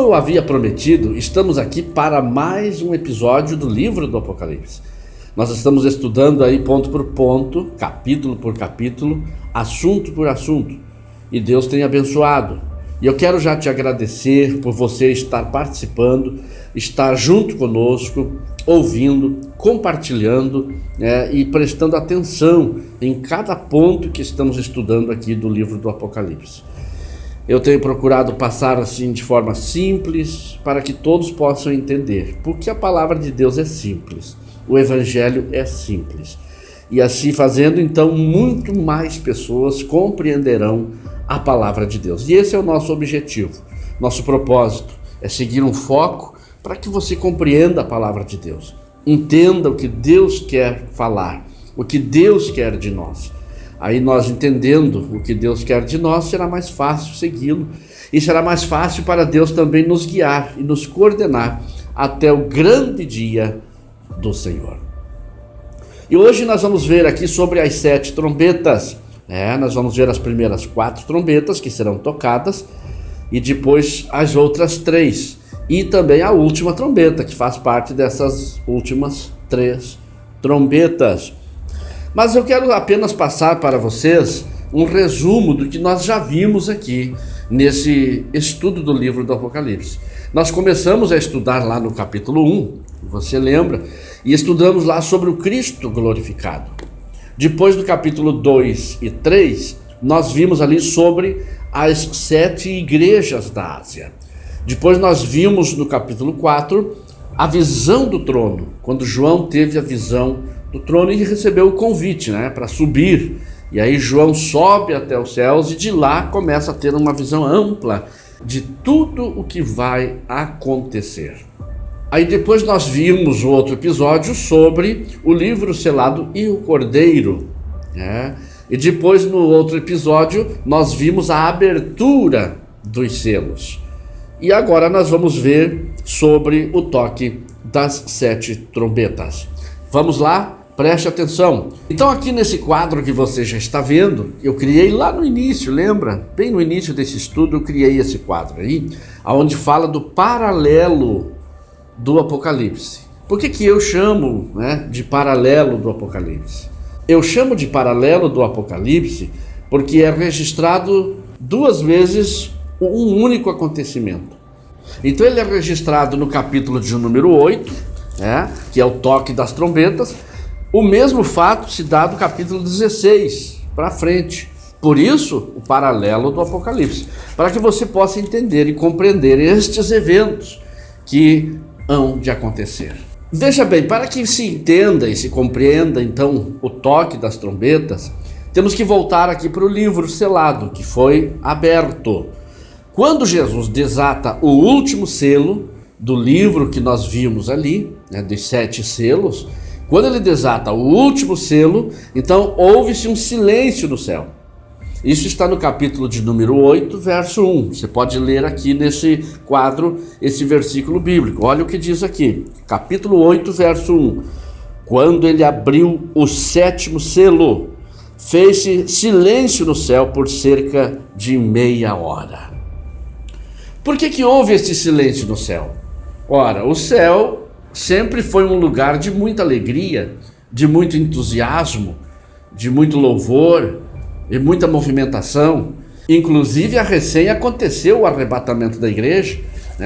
como eu havia prometido, estamos aqui para mais um episódio do livro do Apocalipse. Nós estamos estudando aí ponto por ponto, capítulo por capítulo, assunto por assunto. E Deus tem abençoado. E eu quero já te agradecer por você estar participando, estar junto conosco, ouvindo, compartilhando, e prestando atenção em cada ponto que estamos estudando aqui do livro do Apocalipse. Eu tenho procurado passar assim de forma simples para que todos possam entender, porque a palavra de Deus é simples, o evangelho é simples. E assim fazendo, então, muito mais pessoas compreenderão a palavra de Deus. E esse é o nosso objetivo, nosso propósito, é seguir um foco para que você compreenda a palavra de Deus. Entenda o que Deus quer falar, o que Deus quer de nós. Aí nós entendendo o que Deus quer de nós, será mais fácil segui-lo. E será mais fácil para Deus também nos guiar e nos coordenar até o grande dia do Senhor. E hoje nós vamos ver aqui sobre as 7 trombetas. Nós vamos ver as primeiras 4 trombetas que serão tocadas e depois as outras 3. E também a última trombeta, que faz parte dessas últimas 3 trombetas. Mas eu quero apenas passar para vocês um resumo do que nós já vimos aqui nesse estudo do livro do Apocalipse. Nós começamos a estudar lá no capítulo 1, você lembra? E estudamos lá sobre o Cristo glorificado. Depois do capítulo 2 e 3, nós vimos ali sobre as 7 igrejas da Ásia. Depois nós vimos no capítulo 4 a visão do trono, quando João teve a visão do trono e recebeu o convite, para subir. E aí João sobe até os céus e de lá começa a ter uma visão ampla de tudo o que vai acontecer. Aí depois nós vimos outro episódio sobre o livro selado e o cordeiro. E depois no outro episódio nós vimos a abertura dos selos. E agora nós vamos ver sobre o toque das 7 trombetas. Vamos lá? Preste atenção. Então aqui nesse quadro que você já está vendo, eu criei lá no início, lembra? Bem no início desse estudo eu criei esse quadro aí, onde fala do paralelo do Apocalipse. Por que eu chamo de paralelo do Apocalipse? Eu chamo de paralelo do Apocalipse porque é registrado 2 vezes um único acontecimento. Então ele é registrado no capítulo de número 8, que é o toque das trombetas. O mesmo fato se dá do capítulo 16 para frente. Por isso, o paralelo do Apocalipse, para que você possa entender e compreender estes eventos que hão de acontecer. Veja bem, para que se entenda e se compreenda então o toque das trombetas, temos que voltar aqui para o livro selado, que foi aberto. Quando Jesus desata o último selo do livro que nós vimos ali, dos 7 selos, quando ele desata o último selo, então houve-se um silêncio no céu. Isso está no capítulo de número 8, verso 1. Você pode ler aqui nesse quadro, esse versículo bíblico. Olha o que diz aqui, capítulo 8, verso 1. Quando ele abriu o 7º selo, fez-se silêncio no céu por cerca de meia hora. Por que houve esse silêncio no céu? Ora, o céu sempre foi um lugar de muita alegria, de muito entusiasmo, de muito louvor e muita movimentação. Inclusive, recém aconteceu o arrebatamento da igreja.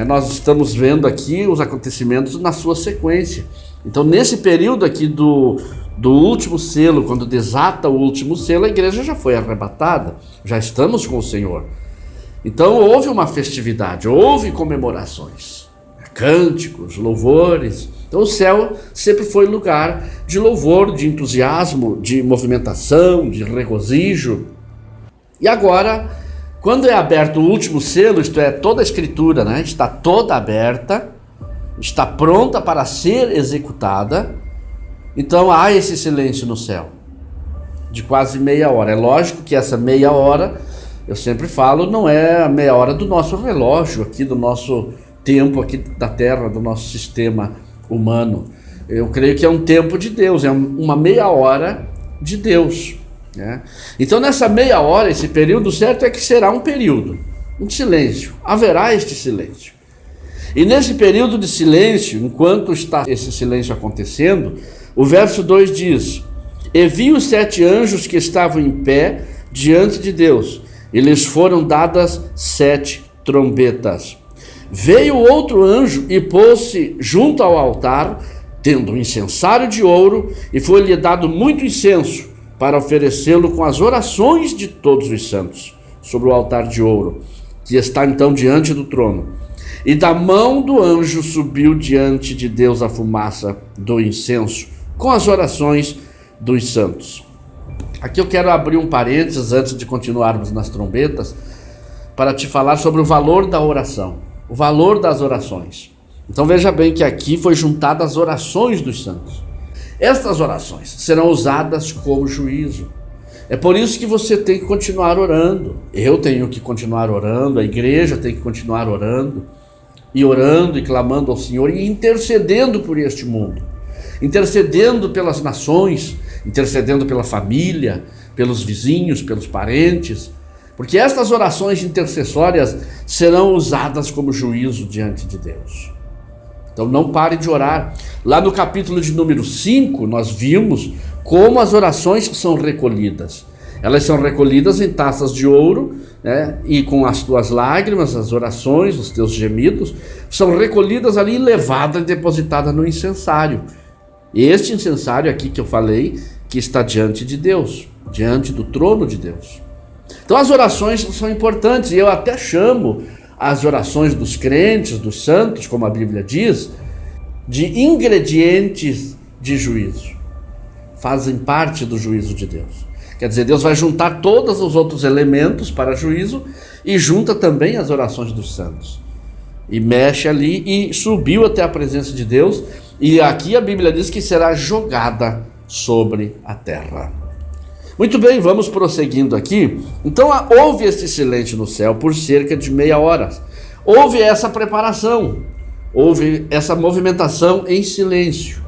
Nós estamos vendo aqui os acontecimentos na sua sequência. Então, nesse período aqui do último selo, quando desata o último selo, a igreja já foi arrebatada, já estamos com o Senhor. Então, houve uma festividade, houve comemorações, cânticos, louvores. Então o céu sempre foi lugar de louvor, de entusiasmo, de movimentação, de regozijo. E agora, quando é aberto o último selo, isto é, toda a escritura, está toda aberta, está pronta para ser executada, então há esse silêncio no céu, de quase meia hora. É lógico que essa meia hora, eu sempre falo, não é a meia hora do nosso relógio aqui, do nosso tempo aqui da Terra, do nosso sistema humano. Eu creio que é um tempo de Deus, é uma meia hora de Deus. Então nessa meia hora, esse período certo é que será um período, um silêncio, haverá este silêncio. E nesse período de silêncio, enquanto está esse silêncio acontecendo, o verso 2 diz: E vi os 7 anjos que estavam em pé diante de Deus, e lhes foram dadas 7 trombetas. Veio outro anjo e pôs-se junto ao altar, tendo um incensário de ouro, e foi-lhe dado muito incenso, para oferecê-lo com as orações de todos os santos, sobre o altar de ouro, que está então diante do trono. E da mão do anjo subiu diante de Deus a fumaça do incenso, com as orações dos santos. Aqui eu quero abrir um parênteses antes de continuarmos nas trombetas, para te falar sobre o valor da oração, o valor das orações. Então veja bem que aqui foi juntada as orações dos santos. Estas orações serão usadas como juízo. É por isso que você tem que continuar orando. Eu tenho que continuar orando, a igreja tem que continuar orando e clamando ao Senhor e intercedendo por este mundo, intercedendo pelas nações, intercedendo pela família, pelos vizinhos, pelos parentes, porque estas orações intercessórias serão usadas como juízo diante de Deus. Então não pare de orar. Lá no capítulo de número 5, nós vimos como as orações são recolhidas. Elas são recolhidas em taças de ouro, né? E com as tuas lágrimas, as orações, os teus gemidos, são recolhidas ali, levadas e depositadas no incensário. Este incensário aqui que eu falei, que está diante de Deus, diante do trono de Deus. Então as orações são importantes, e eu até chamo as orações dos crentes, dos santos, como a Bíblia diz, de ingredientes de juízo. Fazem parte do juízo de Deus. Quer dizer, Deus vai juntar todos os outros elementos para juízo e junta também as orações dos santos. E mexe ali e subiu até a presença de Deus, e aqui a Bíblia diz que será jogada sobre a terra. Muito bem, vamos prosseguindo aqui. Então houve esse silêncio no céu por cerca de meia hora. Houve essa preparação, houve essa movimentação em silêncio.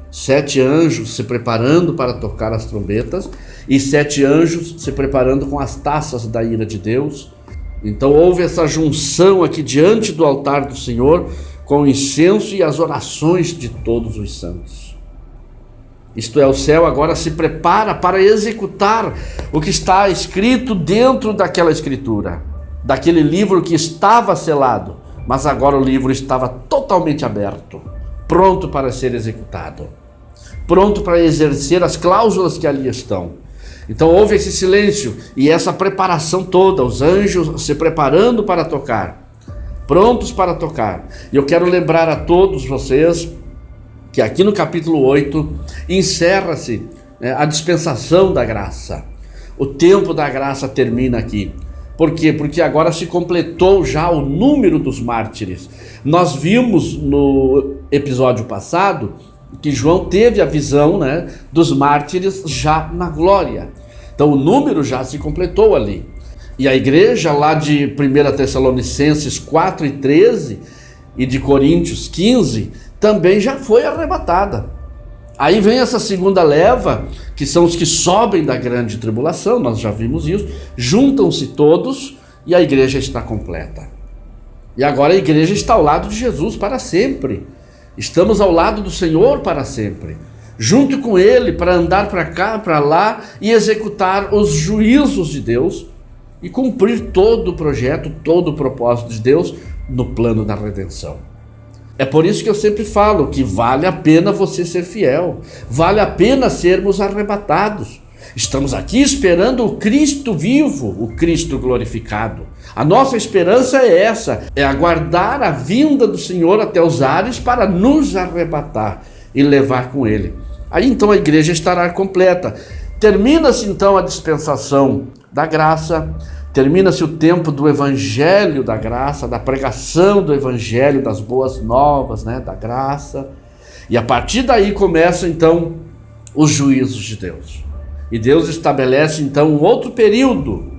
7 anjos se preparando para tocar as trombetas e 7 anjos se preparando com as taças da ira de Deus. Então houve essa junção aqui diante do altar do Senhor com o incenso e as orações de todos os santos. Isto é, o céu agora se prepara para executar o que está escrito dentro daquela escritura, daquele livro que estava selado, mas agora o livro estava totalmente aberto, pronto para ser executado, pronto para exercer as cláusulas que ali estão. Então houve esse silêncio e essa preparação toda, os anjos se preparando para tocar, prontos para tocar. E eu quero lembrar a todos vocês que aqui no capítulo 8 encerra-se a dispensação da graça. O tempo da graça termina aqui. Por quê? Porque agora se completou já o número dos mártires. Nós vimos no episódio passado que João teve a visão, dos mártires já na glória. Então o número já se completou ali. E a igreja lá de 1 Tessalonicenses 4:13 e de Coríntios 15 também já foi arrebatada. Aí vem essa segunda leva, que são os que sobem da grande tribulação, nós já vimos isso, juntam-se todos e a igreja está completa. E agora a igreja está ao lado de Jesus para sempre. Estamos ao lado do Senhor para sempre, junto com Ele para andar para cá, para lá e executar os juízos de Deus e cumprir todo o projeto, todo o propósito de Deus no plano da redenção. É por isso que eu sempre falo que vale a pena você ser fiel, vale a pena sermos arrebatados. Estamos aqui esperando o Cristo vivo, o Cristo glorificado. A nossa esperança é essa, é aguardar a vinda do Senhor até os ares para nos arrebatar e levar com Ele. Aí então a igreja estará completa. Termina-se então a dispensação da graça, termina-se o tempo do evangelho da graça, da pregação do evangelho, das boas novas, da graça. E a partir daí começam então os juízos de Deus. E Deus estabelece então um outro período,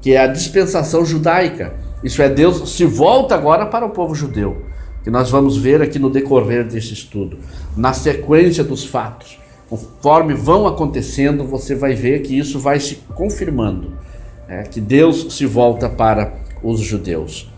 que é a dispensação judaica. Isso é, Deus se volta agora para o povo judeu, que nós vamos ver aqui no decorrer desse estudo, na sequência dos fatos. Conforme vão acontecendo, você vai ver que isso vai se confirmando. Que Deus se volta para os judeus.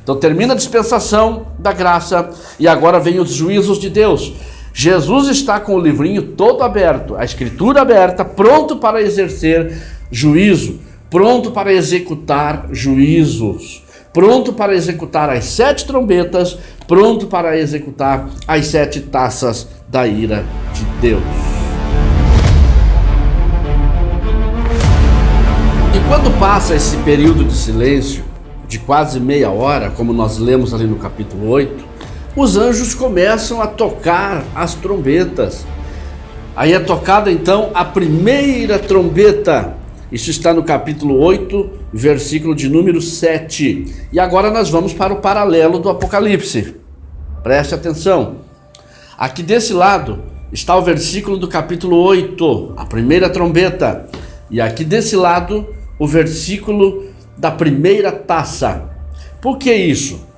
Então termina a dispensação da graça e agora vem os juízos de Deus. Jesus está com o livrinho todo aberto, a escritura aberta, pronto para exercer juízo, pronto para executar juízos, pronto para executar as 7 trombetas, pronto para executar as 7 taças da ira de Deus. E quando passa esse período de silêncio, de quase meia hora, como nós lemos ali no capítulo 8, os anjos começam a tocar as trombetas. Aí é tocada então a primeira trombeta. Isso está no capítulo 8, versículo de número 7. E agora nós vamos para o paralelo do Apocalipse. Preste atenção. Aqui desse lado está o versículo do capítulo 8, a primeira trombeta. E aqui desse lado, o versículo da primeira taça. Por que isso?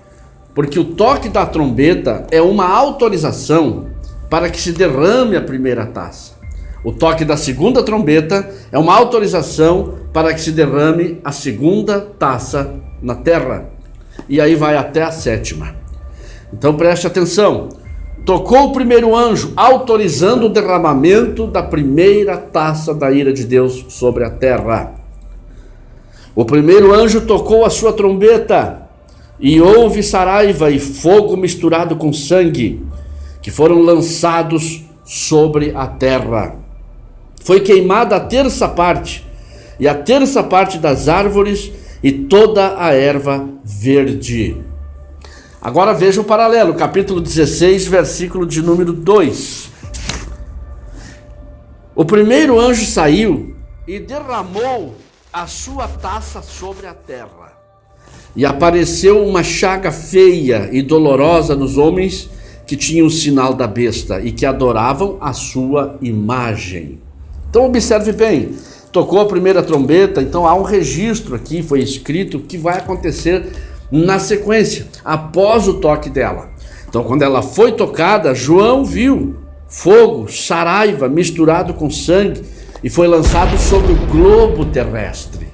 Porque o toque da trombeta é uma autorização para que se derrame a primeira taça. O toque da segunda trombeta é uma autorização para que se derrame a segunda taça na terra. E aí vai até a 7ª. Então preste atenção. Tocou o primeiro anjo, autorizando o derramamento da primeira taça da ira de Deus sobre a terra. O primeiro anjo tocou a sua trombeta, e houve saraiva e fogo misturado com sangue, que foram lançados sobre a terra. Foi queimada a 3ª parte, e a 3ª parte das árvores e toda a erva verde. Agora veja o paralelo, capítulo 16, versículo de número 2. O primeiro anjo saiu e derramou a sua taça sobre a terra. E apareceu uma chaga feia e dolorosa nos homens que tinham o sinal da besta e que adoravam a sua imagem. Então observe bem, tocou a primeira trombeta, então há um registro aqui, foi escrito o que vai acontecer na sequência, após o toque dela. Então quando ela foi tocada, João viu fogo, saraiva misturado com sangue e foi lançado sobre o globo terrestre.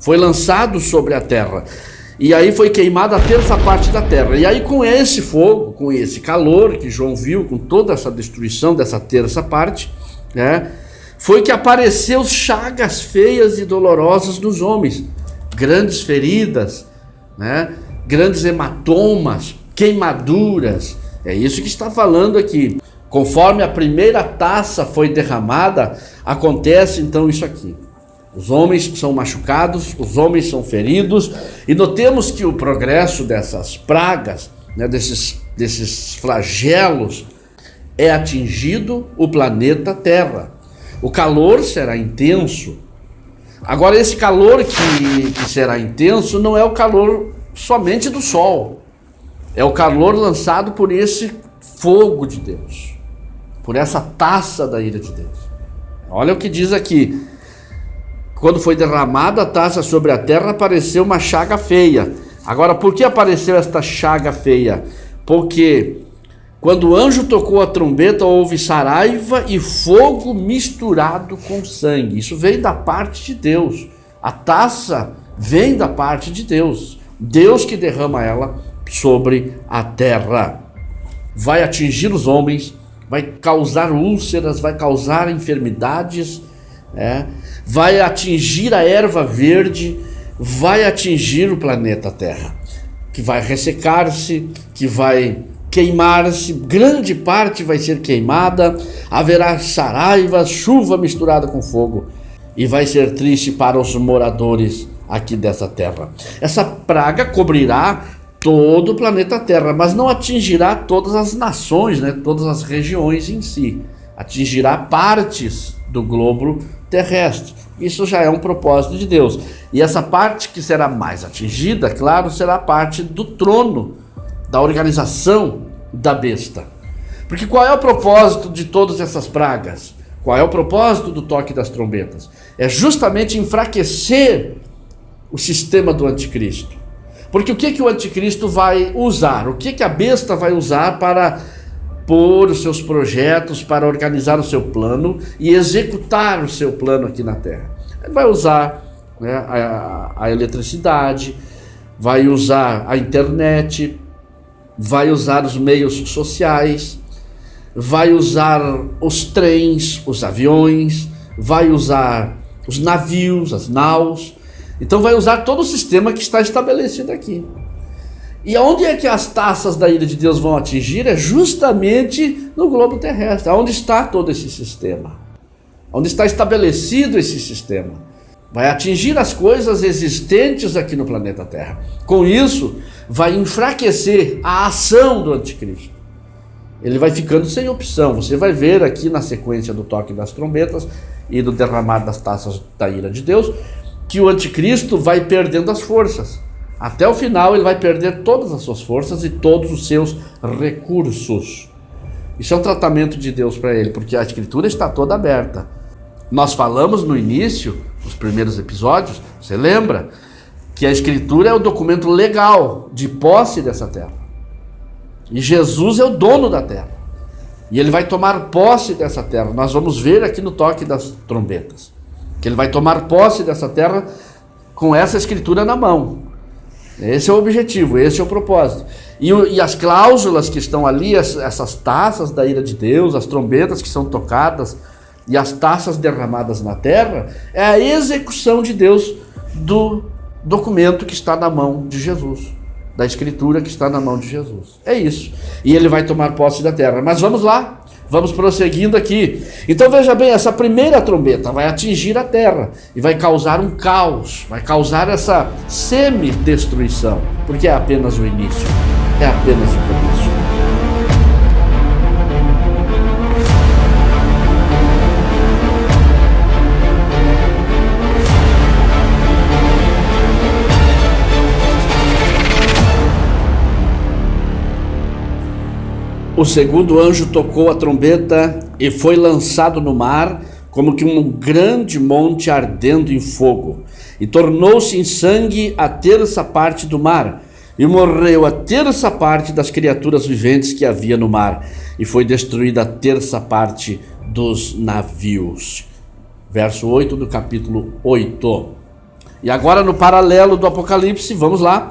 Foi lançado sobre a terra. E aí foi queimada a 3ª parte da terra. E aí com esse fogo, com esse calor que João viu, com toda essa destruição dessa 3ª parte, foi que apareceu chagas feias e dolorosas nos homens. Grandes feridas, grandes hematomas, queimaduras. É isso que está falando aqui. Conforme a primeira taça foi derramada, acontece então isso aqui. Os homens são machucados, os homens são feridos, e notemos que o progresso dessas pragas, desses flagelos, é atingido o planeta Terra. O calor será intenso. Agora, esse calor que será intenso não é o calor somente do sol, é o calor lançado por esse fogo de Deus, por essa taça da ira de Deus. Olha o que diz aqui. Quando foi derramada a taça sobre a terra, apareceu uma chaga feia. Agora, por que apareceu esta chaga feia? Porque quando o anjo tocou a trombeta, houve saraiva e fogo misturado com sangue. Isso veio da parte de Deus. A taça vem da parte de Deus. Deus que derrama ela sobre a terra. Vai atingir os homens, vai causar úlceras, vai causar enfermidades, vai atingir a erva verde, vai atingir o planeta Terra, que vai ressecar-se, que vai queimar-se, grande parte vai ser queimada, haverá saraiva, chuva misturada com fogo, e vai ser triste para os moradores aqui dessa terra. Essa praga cobrirá todo o planeta Terra, mas não atingirá todas as nações, todas as regiões em si. Atingirá partes do globo terrestre. Isso já é um propósito de Deus. E essa parte que será mais atingida, claro, será a parte do trono, da organização da besta. Porque qual é o propósito de todas essas pragas? Qual é o propósito do toque das trombetas? É justamente enfraquecer o sistema do anticristo. Porque o que o anticristo vai usar? O que a besta vai usar para pôr os seus projetos, para organizar o seu plano e executar o seu plano aqui na Terra? Ele vai usar a eletricidade, vai usar a internet, vai usar os meios sociais, vai usar os trens, os aviões, vai usar os navios, as naus. Então vai usar todo o sistema que está estabelecido aqui. E onde é que as taças da ira de Deus vão atingir? É justamente no globo terrestre, onde está todo esse sistema, onde está estabelecido esse sistema. Vai atingir as coisas existentes aqui no planeta Terra. Com isso, vai enfraquecer a ação do anticristo. Ele vai ficando sem opção. Você vai ver aqui na sequência do toque das trombetas e do derramar das taças da ira de Deus, que o anticristo vai perdendo as forças. Até o final ele vai perder todas as suas forças e todos os seus recursos. Isso é um tratamento de Deus para ele, porque a escritura está toda aberta. Nós falamos no início, nos primeiros episódios, você lembra, que a escritura é o documento legal de posse dessa terra. E Jesus é o dono da terra. E ele vai tomar posse dessa terra. Nós vamos ver aqui no toque das trombetas, que ele vai tomar posse dessa terra com essa escritura na mão. Esse é o objetivo, esse é o propósito. E as cláusulas que estão ali, essas taças da ira de Deus, as trombetas que são tocadas e as taças derramadas na terra, é a execução de Deus do documento que está na mão de Jesus, da escritura que está na mão de Jesus. É isso. E ele vai tomar posse da terra. Mas vamos lá, vamos prosseguindo aqui. Então veja bem, essa primeira trombeta vai atingir a terra e vai causar um caos, vai causar essa semi-destruição, porque é apenas o início, é apenas o começo. O segundo anjo tocou a trombeta e foi lançado no mar, como que um grande monte ardendo em fogo, e tornou-se em sangue a terça parte do mar, e morreu a terça parte das criaturas viventes que havia no mar, e foi destruída a terça parte dos navios. Verso 8 do capítulo 8. E agora no paralelo do Apocalipse, vamos lá,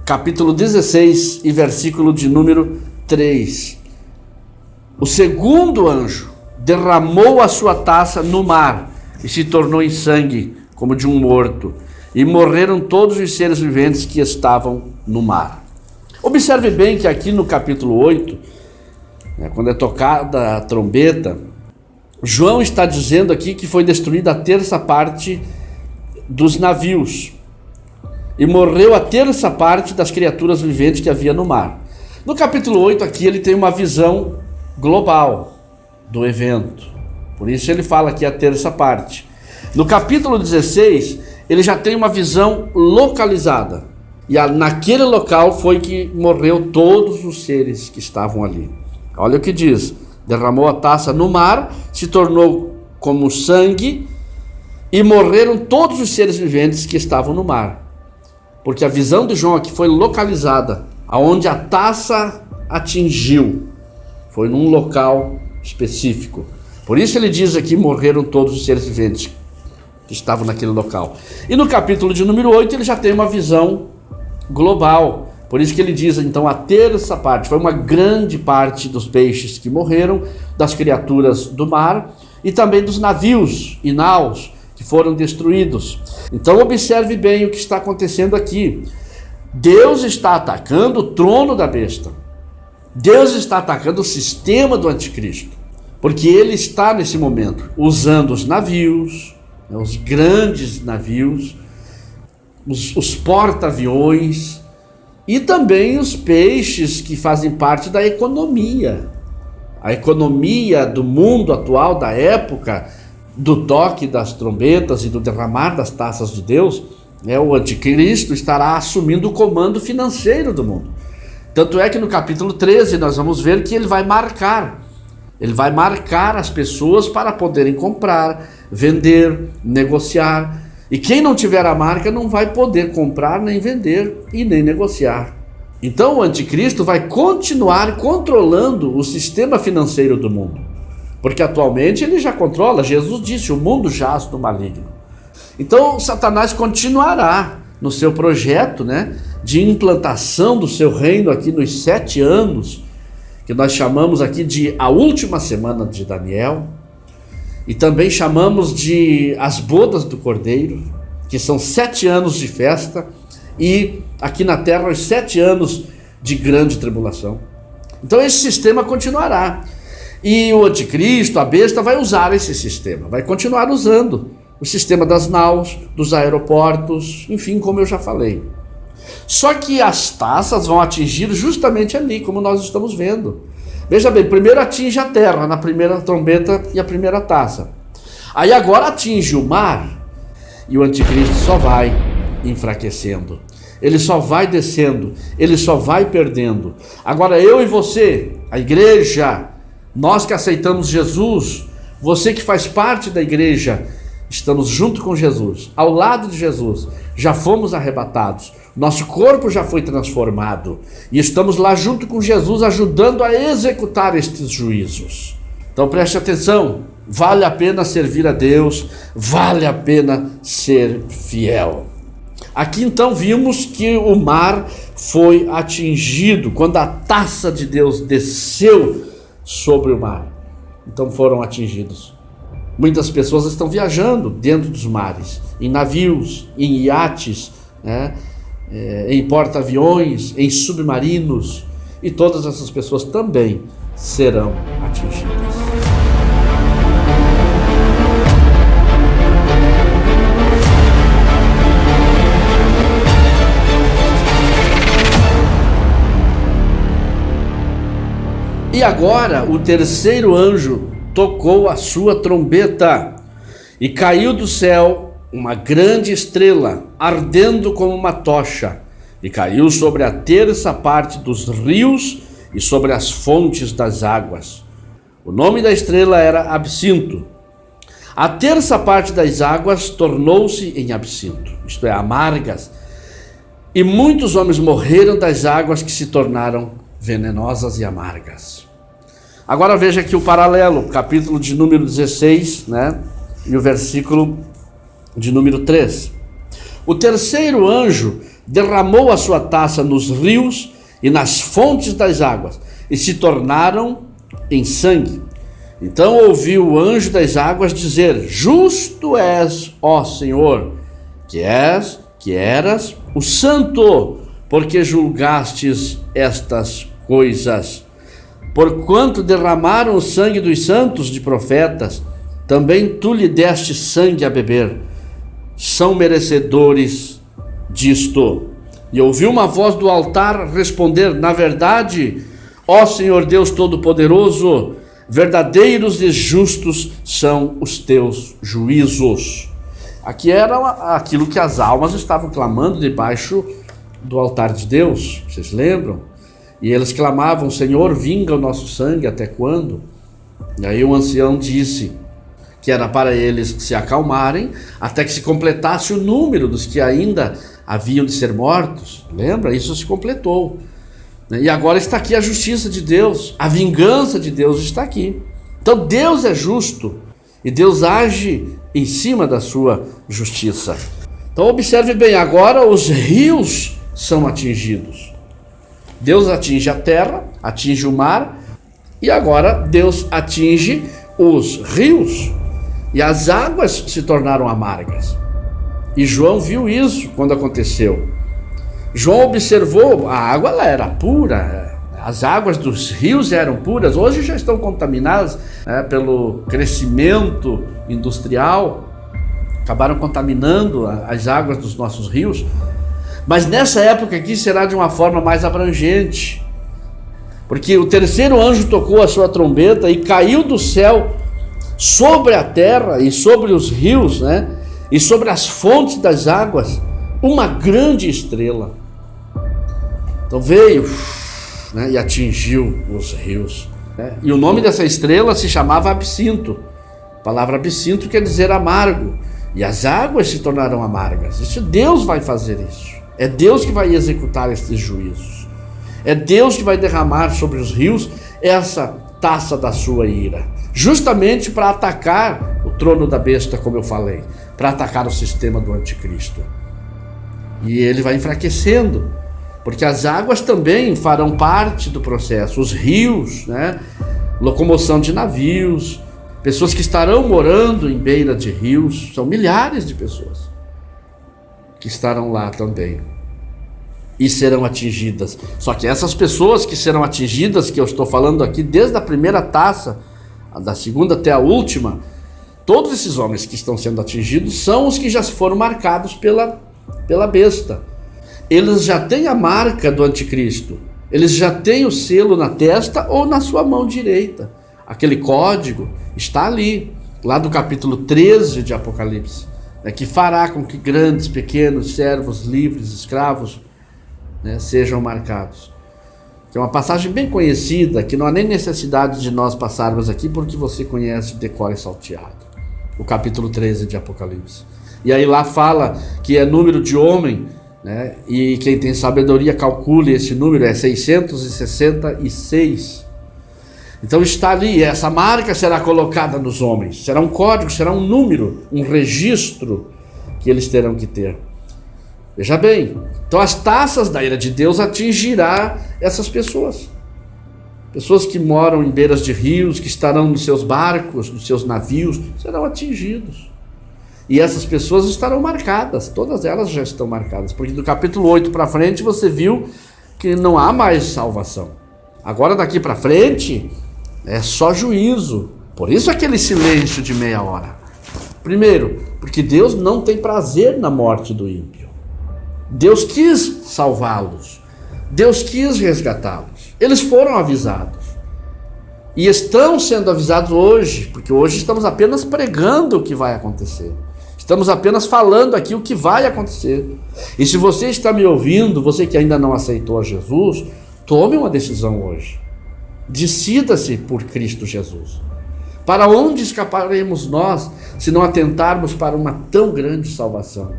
capítulo 16 e versículo de número 3. O segundo anjo derramou a sua taça no mar e se tornou em sangue como de um morto, e morreram todos os seres viventes que estavam no mar. Observe bem que aqui no capítulo 8, quando é tocada a trombeta, João está dizendo aqui que foi destruída a terça parte dos navios e morreu a terça parte das criaturas viventes que havia no mar. No capítulo 8 aqui ele tem uma visão global do evento, por isso ele fala aqui a terça parte. No capítulo 16 ele já tem uma visão localizada, e naquele local foi que morreu todos os seres que estavam ali. Olha o que diz: derramou a taça no mar, se tornou como sangue, e morreram todos os seres viventes que estavam no mar. Porque a visão de João aqui foi localizada, aonde a taça atingiu, foi num local específico. Por isso ele diz aqui: morreram todos os seres viventes que estavam naquele local. E no capítulo de número 8 ele já tem uma visão global. Por isso que ele diz então a terça parte, foi uma grande parte dos peixes que morreram, das criaturas do mar e também dos navios e naus que foram destruídos. Então observe bem o que está acontecendo aqui. Deus está atacando o trono da besta. Deus está atacando o sistema do anticristo, porque ele está nesse momento usando os navios, os grandes navios, os porta-aviões e também os peixes que fazem parte da economia. A economia do mundo atual, da época do toque das trombetas e do derramar das taças de Deus, o anticristo estará assumindo o comando financeiro do mundo. Tanto é que no capítulo 13 nós vamos ver que ele vai marcar as pessoas para poderem comprar, vender, negociar. E quem não tiver a marca não vai poder comprar, nem vender e nem negociar. Então o anticristo vai continuar controlando o sistema financeiro do mundo, porque atualmente ele já controla. Jesus disse: o mundo jaz do maligno. Então Satanás continuará no seu projeto, né, de implantação do seu reino aqui nos 7 anos, que nós chamamos aqui de a última semana de Daniel, e também chamamos de as bodas do Cordeiro, que são 7 anos de festa, e aqui na terra os 7 anos de grande tribulação. Então esse sistema continuará, e o anticristo, a besta, vai usar esse sistema, vai continuar usando o sistema das naus, dos aeroportos, enfim, como eu já falei. Só que as taças vão atingir justamente ali, como nós estamos vendo. Veja bem, primeiro atinge a terra, na primeira trombeta e a primeira taça. Aí agora atinge o mar, e o anticristo só vai enfraquecendo. Ele só vai descendo, ele só vai perdendo. Agora eu e você, a igreja, nós que aceitamos Jesus, você que faz parte da igreja, estamos junto com Jesus, ao lado de Jesus, já fomos arrebatados, nosso corpo já foi transformado e estamos lá junto com Jesus, ajudando a executar estes juízos. Então preste atenção, vale a pena servir a Deus, vale a pena ser fiel. Aqui então vimos que o mar foi atingido quando a taça de Deus desceu sobre o mar. Então foram atingidos. Muitas pessoas estão viajando dentro dos mares, em navios, em iates, né? Em porta-aviões, em submarinos, e todas essas pessoas também serão atingidas. E agora o terceiro anjo tocou a sua trombeta, e caiu do céu uma grande estrela, ardendo como uma tocha, e caiu sobre a terça parte dos rios e sobre as fontes das águas. O nome da estrela era Absinto. A terça parte das águas tornou-se em absinto, isto é, amargas, e muitos homens morreram das águas que se tornaram venenosas e amargas. Agora veja aqui o paralelo, capítulo de número 16, né? E o versículo de número 3. O terceiro anjo derramou a sua taça nos rios e nas fontes das águas, e se tornaram em sangue. Então ouviu o anjo das águas dizer: Justo és, ó Senhor, que eras o santo, porque julgastes estas coisas. Porquanto derramaram o sangue dos santos de profetas, também tu lhe deste sangue a beber. São merecedores disto. E ouviu uma voz do altar responder: Na verdade, ó Senhor Deus Todo-Poderoso, verdadeiros e justos são os teus juízos. Aqui era aquilo que as almas estavam clamando debaixo do altar de Deus, vocês lembram? E eles clamavam: Senhor, vinga o nosso sangue, até quando? E aí o ancião disse que era para eles se acalmarem, até que se completasse o número dos que ainda haviam de ser mortos. Lembra? Isso se completou. E agora está aqui a justiça de Deus, a vingança de Deus está aqui. Então Deus é justo, e Deus age em cima da sua justiça. Então observe bem, agora os rios são atingidos. Deus atinge a terra, atinge o mar, e agora Deus atinge os rios, e as águas se tornaram amargas. E João viu isso quando aconteceu. João observou, a água ela era pura, as águas dos rios eram puras, hoje já estão contaminadas pelo crescimento industrial, acabaram contaminando as águas dos nossos rios. Mas nessa época aqui será de uma forma mais abrangente, porque o terceiro anjo tocou a sua trombeta e caiu do céu sobre a terra e sobre os rios, né? E sobre as fontes das águas, uma grande estrela. Então veio, né, e atingiu os rios, né? E o nome dessa estrela se chamava Absinto. A palavra absinto quer dizer amargo, e as águas se tornaram amargas. Isso Deus vai fazer isso. É Deus que vai executar esses juízos. É Deus que vai derramar sobre os rios essa taça da sua ira, justamente para atacar o trono da besta, como eu falei, para atacar o sistema do anticristo. E ele vai enfraquecendo, porque as águas também farão parte do processo, os rios, né? Locomoção de navios, pessoas que estarão morando em beira de rios, são milhares de pessoas que estarão lá também e serão atingidas. Só que essas pessoas que serão atingidas, que eu estou falando aqui desde a primeira taça, da segunda até a última, todos esses homens que estão sendo atingidos são os que já foram marcados pela besta. Eles já têm a marca do anticristo, eles já têm o selo na testa ou na sua mão direita. Aquele código está ali, lá do capítulo 13 de Apocalipse, né, que fará com que grandes, pequenos, servos, livres, escravos, né, sejam marcados. Que é uma passagem bem conhecida, que não há nem necessidade de nós passarmos aqui, porque você conhece de cor e salteado. O capítulo 13 de Apocalipse. E aí lá fala que é número de homem, né? E quem tem sabedoria calcule esse número, é 666. Então está ali, essa marca será colocada nos homens, será um código, será um número, um registro que eles terão que ter. Veja bem, então as taças da ira de Deus atingirá essas pessoas. Pessoas que moram em beiras de rios, que estarão nos seus barcos, nos seus navios, serão atingidos. E essas pessoas estarão marcadas, todas elas já estão marcadas, porque do capítulo 8 para frente você viu que não há mais salvação. Agora daqui para frente é só juízo. Por isso aquele silêncio de meia hora. Primeiro, porque Deus não tem prazer na morte do ímpio. Deus quis salvá-los. Deus quis resgatá-los. Eles foram avisados. E estão sendo avisados hoje, porque hoje estamos apenas pregando o que vai acontecer. Estamos apenas falando aqui o que vai acontecer. E se você está me ouvindo, você que ainda não aceitou a Jesus, tome uma decisão hoje. Decida-se por Cristo Jesus. Para onde escaparemos nós se não atentarmos para uma tão grande salvação?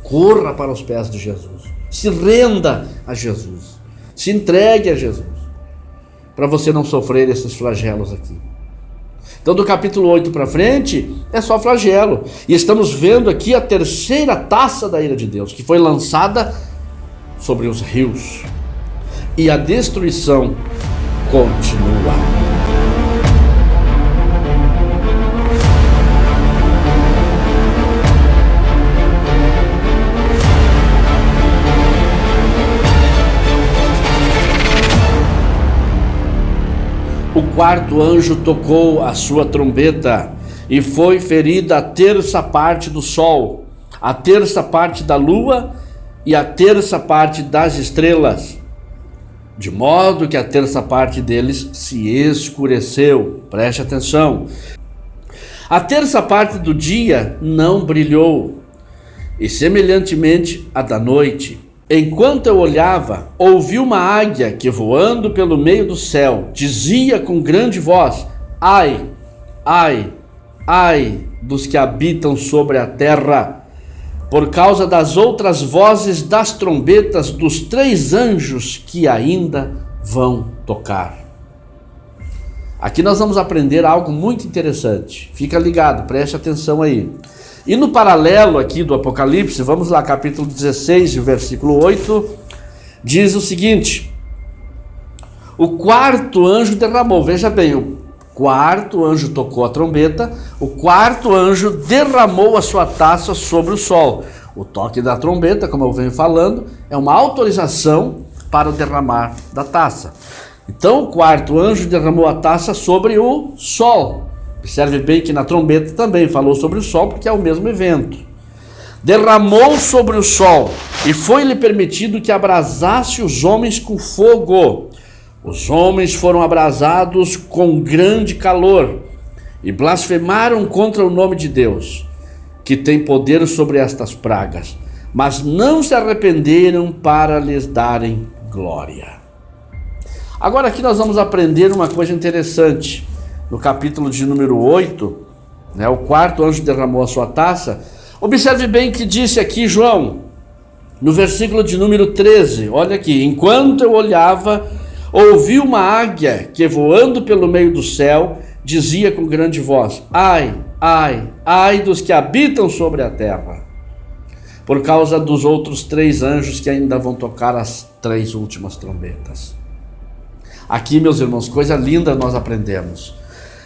Corra para os pés de Jesus. Se renda a Jesus. Se entregue a Jesus. Para você não sofrer esses flagelos aqui. Então do capítulo 8 para frente é só flagelo. E estamos vendo aqui a terceira taça da ira de Deus, que foi lançada sobre os rios. E a destruição continua. O quarto anjo tocou a sua trombeta, e foi ferida a terça parte do sol, a terça parte da lua e a terça parte das estrelas, de modo que a terça parte deles se escureceu. Preste atenção. A terça parte do dia não brilhou, e semelhantemente a da noite. Enquanto eu olhava, ouvi uma águia que, voando pelo meio do céu, dizia com grande voz: ai, ai, ai dos que habitam sobre a terra, por causa das outras vozes das trombetas dos 3 anjos que ainda vão tocar. Aqui nós vamos aprender algo muito interessante. Fica ligado, preste atenção aí. E no paralelo aqui do Apocalipse, vamos lá, capítulo 16, versículo 8, diz o seguinte: o quarto anjo derramou, veja bem, o quarto anjo tocou a trombeta, o quarto anjo derramou a sua taça sobre o sol. O toque da trombeta, como eu venho falando, é uma autorização para o derramar da taça. Então o quarto anjo derramou a taça sobre o sol. Observe bem que na trombeta também falou sobre o sol, porque é o mesmo evento. Derramou sobre o sol, e foi-lhe permitido que abrasasse os homens com fogo. Os homens foram abrasados com grande calor, e blasfemaram contra o nome de Deus, que tem poder sobre estas pragas, mas não se arrependeram para lhes darem glória. Agora aqui nós vamos aprender uma coisa interessante. No capítulo de número 8, né, o quarto anjo derramou a sua taça. Observe bem que disse aqui João, no versículo de número 13, olha aqui: enquanto eu olhava, ouvi uma águia que, voando pelo meio do céu, dizia com grande voz: ai, ai, ai dos que habitam sobre a terra, por causa dos outros 3 anjos que ainda vão tocar as 3 últimas trombetas. Aqui, meus irmãos, coisa linda nós aprendemos.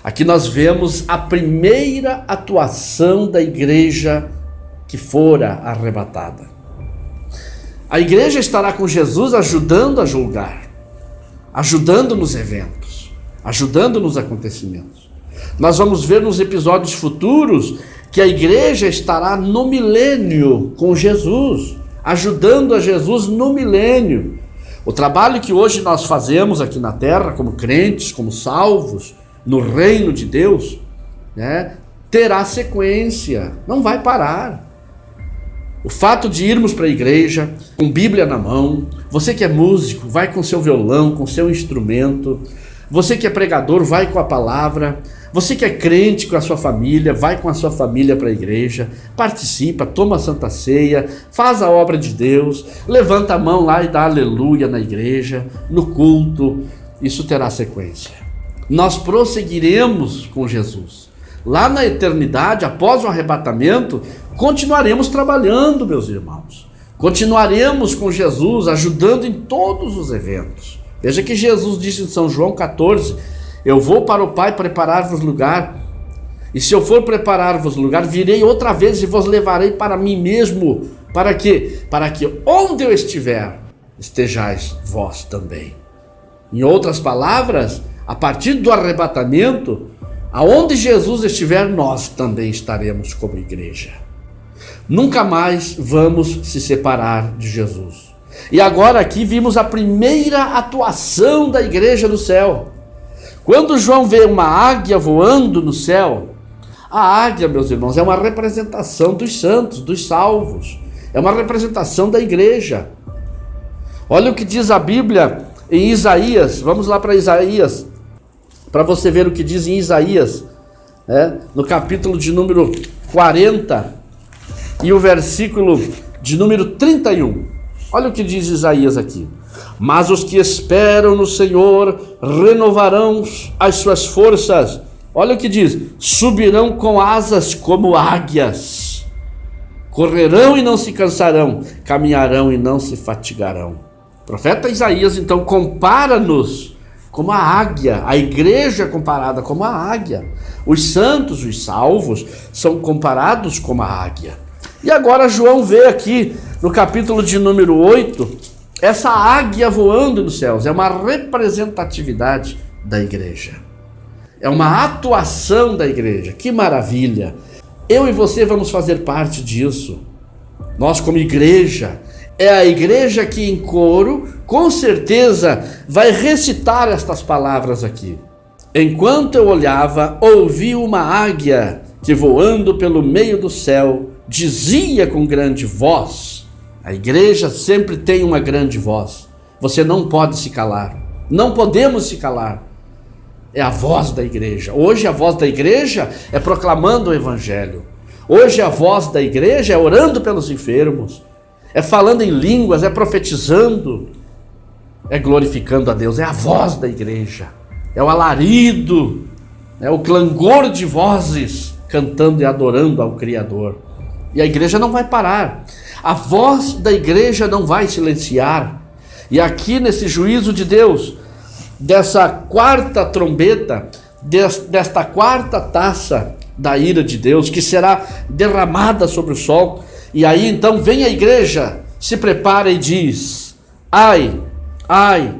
Aqui nós vemos a primeira atuação da igreja que fora arrebatada. A igreja estará com Jesus ajudando a julgar, ajudando nos eventos, ajudando nos acontecimentos. Nós vamos ver nos episódios futuros que a igreja estará no milênio com Jesus, ajudando a Jesus no milênio. O trabalho que hoje nós fazemos aqui na terra, como crentes, como salvos, no reino de Deus, terá sequência, não vai parar. O fato de irmos para a igreja com Bíblia na mão, você que é músico, vai com seu violão, com seu instrumento, você que é pregador, vai com a palavra, você que é crente com a sua família, vai com a sua família para a igreja, participa, toma a Santa Ceia, faz a obra de Deus, levanta a mão lá e dá aleluia na igreja, no culto, isso terá sequência. Nós prosseguiremos com Jesus. Lá na eternidade, após o arrebatamento, continuaremos trabalhando, meus irmãos. Continuaremos com Jesus, ajudando em todos os eventos. Veja que Jesus disse em São João 14, eu vou para o Pai preparar-vos lugar, e se eu for preparar-vos lugar, virei outra vez e vos levarei para mim mesmo. Para quê? Para que onde eu estiver, estejais vós também. Em outras palavras, a partir do arrebatamento, aonde Jesus estiver, nós também estaremos como igreja. Nunca mais vamos se separar de Jesus. E agora aqui vimos a primeira atuação da igreja no céu. Quando João vê uma águia voando no céu, a águia, meus irmãos, é uma representação dos santos, dos salvos. É uma representação da igreja. Olha o que diz a Bíblia em Isaías. Vamos lá para Isaías, para você ver o que diz em Isaías, no capítulo de número 40 e o versículo de número 31. Olha o que diz Isaías aqui. Mas os que esperam no Senhor renovarão as suas forças. Olha o que diz. Subirão com asas como águias. Correrão e não se cansarão. Caminharão e não se fatigarão. O profeta Isaías então compara-nos como a águia, a igreja é comparada como a águia. Os santos, os salvos, são comparados como a águia. E agora João vê aqui, no capítulo de número 8, essa águia voando nos céus. É uma representatividade da igreja. É uma atuação da igreja. Que maravilha! Eu e você vamos fazer parte disso. Nós como igreja, é a igreja que em coro, com certeza, vai recitar estas palavras aqui. Enquanto eu olhava, ouvi uma águia que voando pelo meio do céu, dizia com grande voz. A igreja sempre tem uma grande voz. Você não pode se calar. Não podemos se calar. É a voz da igreja. Hoje a voz da igreja é proclamando o evangelho. Hoje a voz da igreja é orando pelos enfermos. É falando em línguas, é profetizando, é glorificando a Deus. É a voz da igreja. É o alarido, é o clangor de vozes cantando e adorando ao Criador. E a igreja não vai parar. A voz da igreja não vai silenciar. E aqui nesse juízo de Deus, dessa quarta trombeta, desta quarta taça da ira de Deus, que será derramada sobre o sol, e aí então vem a igreja, se prepara e diz: ai, ai,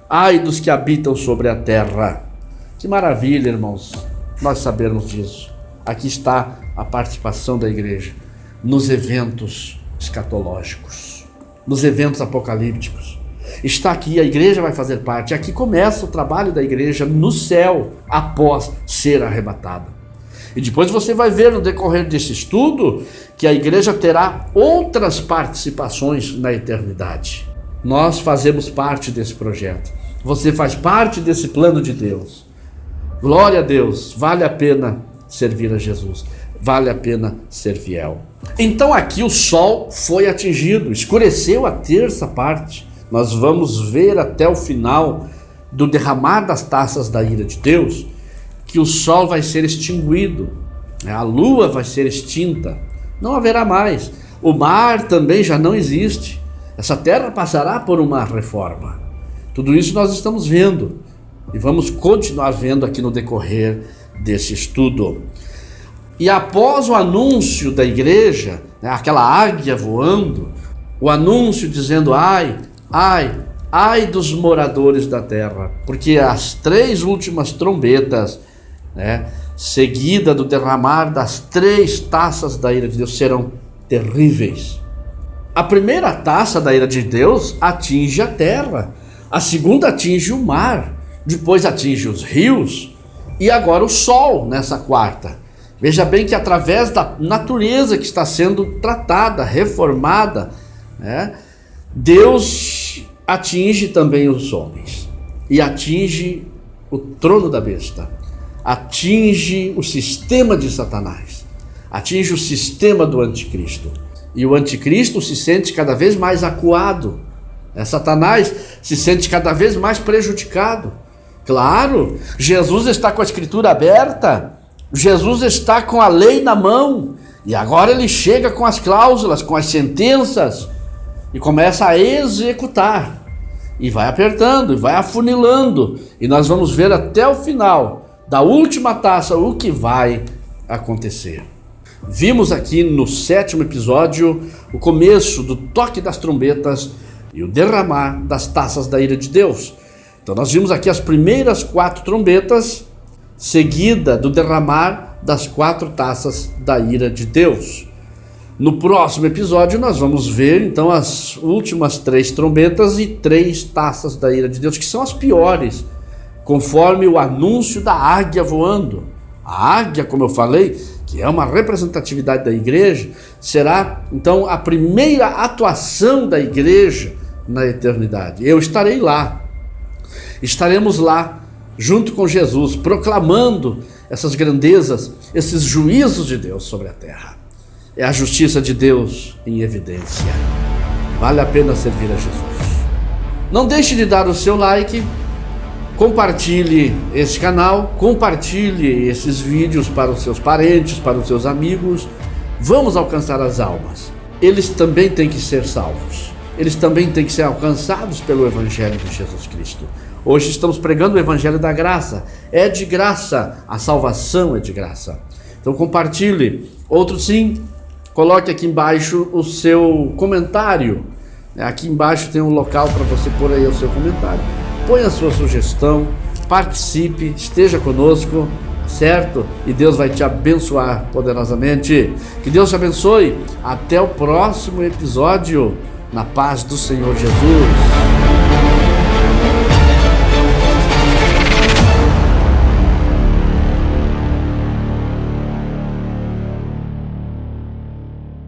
ai dos que habitam sobre a terra. Que maravilha, irmãos, nós sabermos disso. Aqui está a participação da igreja nos eventos escatológicos, nos eventos apocalípticos. Está aqui, a igreja vai fazer parte. Aqui começa o trabalho da igreja no céu, após ser arrebatada. E depois você vai ver no decorrer desse estudo que a igreja terá outras participações na eternidade. Nós fazemos parte desse projeto. Você faz parte desse plano de Deus. Glória a Deus, vale a pena servir a Jesus, vale a pena ser fiel. Então aqui o sol foi atingido, escureceu a terça parte. Nós vamos ver até o final do derramar das taças da ira de Deus, que o sol vai ser extinguido, a lua vai ser extinta, não haverá mais. O mar também já não existe. Essa terra passará por uma reforma. Tudo isso nós estamos vendo e vamos continuar vendo aqui no decorrer desse estudo. E após o anúncio da igreja, né, aquela águia voando, o anúncio dizendo: ai, ai, ai dos moradores da terra, porque as 3 últimas trombetas, né, seguida do derramar das 3 taças da ira de Deus, serão terríveis. A primeira taça da ira de Deus atinge a terra, a segunda atinge o mar, depois atinge os rios e agora o sol nessa quarta. Veja bem que através da natureza que está sendo tratada, reformada, né, Deus atinge também os homens e atinge o trono da besta, atinge o sistema de Satanás, atinge o sistema do anticristo. E o anticristo se sente cada vez mais acuado, Satanás se sente cada vez mais prejudicado. Claro, Jesus está com a escritura aberta, Jesus está com a lei na mão, e agora ele chega com as cláusulas, com as sentenças, e começa a executar, e vai apertando, e vai afunilando, e nós vamos ver até o final da última taça o que vai acontecer. Vimos aqui no 7º episódio o começo do toque das trombetas e o derramar das taças da ira de Deus. Então nós vimos aqui as primeiras 4 trombetas, seguida do derramar das 4 taças da ira de Deus. No próximo episódio nós vamos ver então as últimas 3 trombetas e 3 taças da ira de Deus, que são as piores, conforme o anúncio da águia voando. A águia, como eu falei, que é uma representatividade da igreja, será então a primeira atuação da igreja na eternidade. Eu estarei lá, estaremos lá junto com Jesus, proclamando essas grandezas, esses juízos de Deus sobre a terra. É a justiça de Deus em evidência. Vale a pena servir a Jesus. Não deixe de dar o seu like, compartilhe esse canal, compartilhe esses vídeos para os seus parentes, para os seus amigos. Vamos alcançar as almas. Eles também têm que ser salvos. Eles também têm que ser alcançados pelo Evangelho de Jesus Cristo. Hoje estamos pregando o Evangelho da graça. É de graça, a salvação é de graça. Então compartilhe. Outro sim, coloque aqui embaixo o seu comentário. Aqui embaixo tem um local para você pôr aí o seu comentário. Põe a sua sugestão, participe, esteja conosco, certo? E Deus vai te abençoar poderosamente. Que Deus te abençoe. Até o próximo episódio. Na paz do Senhor Jesus.